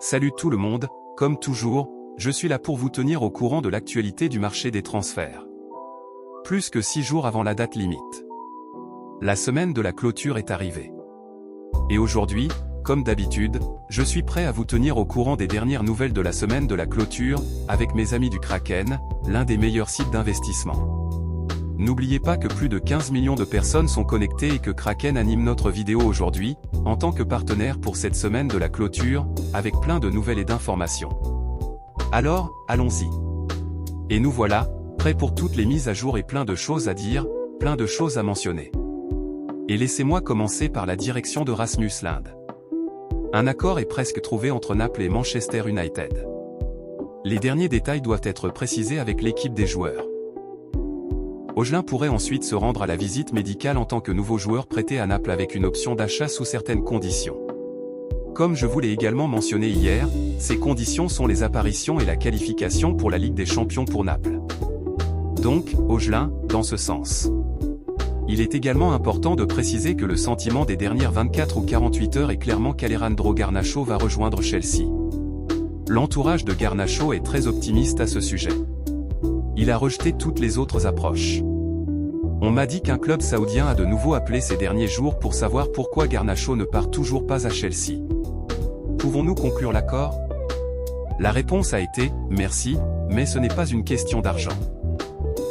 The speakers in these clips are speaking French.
Salut tout le monde, comme toujours, je suis là pour vous tenir au courant de l'actualité du marché des transferts. Plus que 6 jours avant la date limite. La semaine de la clôture est arrivée. Et aujourd'hui, comme d'habitude, je suis prêt à vous tenir au courant des dernières nouvelles de la semaine de la clôture, avec mes amis du Kraken, l'un des meilleurs sites d'investissement. N'oubliez pas que plus de 15 millions de personnes sont connectées et que Kraken anime notre vidéo aujourd'hui, en tant que partenaire pour cette semaine de la clôture, avec plein de nouvelles et d'informations. Alors, allons-y. Et nous voilà, prêts pour toutes les mises à jour et plein de choses à dire, plein de choses à mentionner. Et laissez-moi commencer par la direction de Rasmus Linde. Un accord est presque trouvé entre Naples et Manchester United. Les derniers détails doivent être précisés avec l'équipe des joueurs. Ogelin pourrait ensuite se rendre à la visite médicale en tant que nouveau joueur prêté à Naples avec une option d'achat sous certaines conditions. Comme je vous l'ai également mentionné hier, ces conditions sont les apparitions et la qualification pour la Ligue des Champions pour Naples. Donc, Ogelin, dans ce sens. Il est également important de préciser que le sentiment des dernières 24 ou 48 heures est clairement qu'Alejandro Garnacho va rejoindre Chelsea. L'entourage de Garnacho est très optimiste à ce sujet. Il a rejeté toutes les autres approches. On m'a dit qu'un club saoudien a de nouveau appelé ces derniers jours pour savoir pourquoi Garnacho ne part toujours pas à Chelsea. Pouvons-nous conclure l'accord? La réponse a été « merci, mais ce n'est pas une question d'argent ».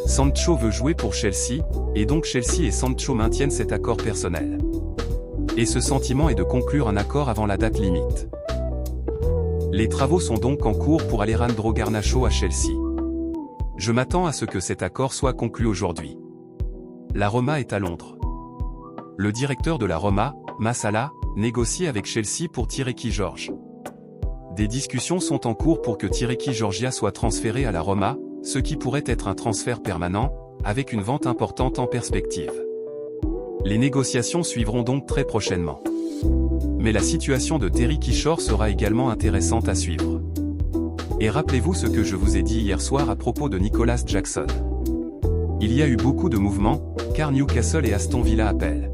Sancho veut jouer pour Chelsea, et donc Chelsea et Sancho maintiennent cet accord personnel. Et ce sentiment est de conclure un accord avant la date limite. Les travaux sont donc en cours pour Alejandro Garnacho à Chelsea. Je m'attends à ce que cet accord soit conclu aujourd'hui. La Roma est à Londres. Le directeur de la Roma, Massala, négocie avec Chelsea pour Tireki George. Des discussions sont en cours pour que Tireki Georgia soit transféré à la Roma, ce qui pourrait être un transfert permanent, avec une vente importante en perspective. Les négociations suivront donc très prochainement. Mais la situation de Terry Kishore sera également intéressante à suivre. Et rappelez-vous ce que je vous ai dit hier soir à propos de Nicolas Jackson. Il y a eu beaucoup de mouvements, car Newcastle et Aston Villa appellent.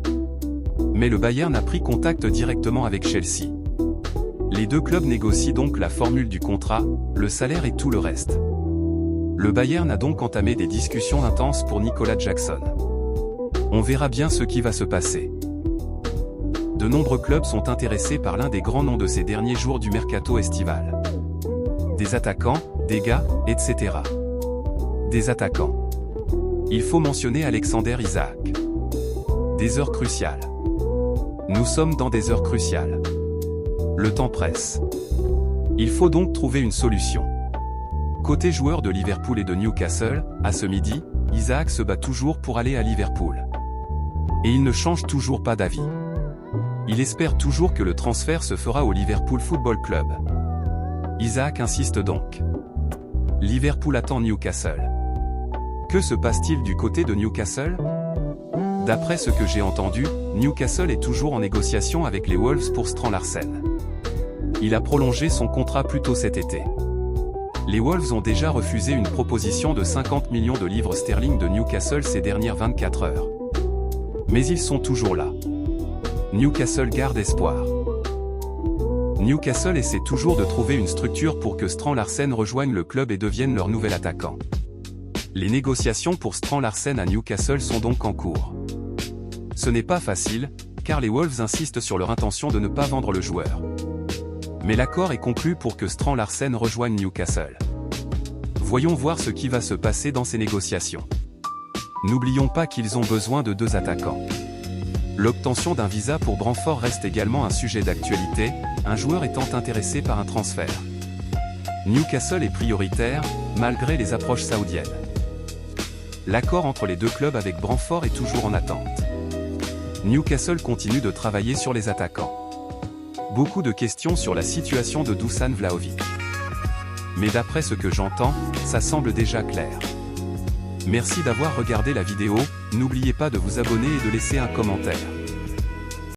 Mais le Bayern a pris contact directement avec Chelsea. Les deux clubs négocient donc la formule du contrat, le salaire et tout le reste. Le Bayern a donc entamé des discussions intenses pour Nicolas Jackson. On verra bien ce qui va se passer. De nombreux clubs sont intéressés par l'un des grands noms de ces derniers jours du mercato estival. Des attaquants, des gars, etc. Des attaquants. Il faut mentionner Alexander Isak. Des heures cruciales. Nous sommes dans des heures cruciales. Le temps presse. Il faut donc trouver une solution. Côté joueur de Liverpool et de Newcastle, à ce midi, Isak se bat toujours pour aller à Liverpool. Et il ne change toujours pas d'avis. Il espère toujours que le transfert se fera au Liverpool Football Club. Isak insiste donc. Liverpool attend Newcastle. Que se passe-t-il du côté de Newcastle? D'après ce que j'ai entendu, Newcastle est toujours en négociation avec les Wolves pour Strand Larsen. Il a prolongé son contrat plus tôt cet été. Les Wolves ont déjà refusé une proposition de 50 millions de livres sterling de Newcastle ces dernières 24 heures. Mais ils sont toujours là. Newcastle garde espoir. Newcastle essaie toujours de trouver une structure pour que Strand Larsen rejoigne le club et devienne leur nouvel attaquant. Les négociations pour Strand Larsen à Newcastle sont donc en cours. Ce n'est pas facile, car les Wolves insistent sur leur intention de ne pas vendre le joueur. Mais l'accord est conclu pour que Strand Larsen rejoigne Newcastle. Voyons voir ce qui va se passer dans ces négociations. N'oublions pas qu'ils ont besoin de 2 attaquants. L'obtention d'un visa pour Brentford reste également un sujet d'actualité, un joueur étant intéressé par un transfert. Newcastle est prioritaire, malgré les approches saoudiennes. L'accord entre les deux clubs avec Brentford est toujours en attente. Newcastle continue de travailler sur les attaquants. Beaucoup de questions sur la situation de Dusan Vlahovic. Mais d'après ce que j'entends, ça semble déjà clair. Merci d'avoir regardé la vidéo, n'oubliez pas de vous abonner et de laisser un commentaire.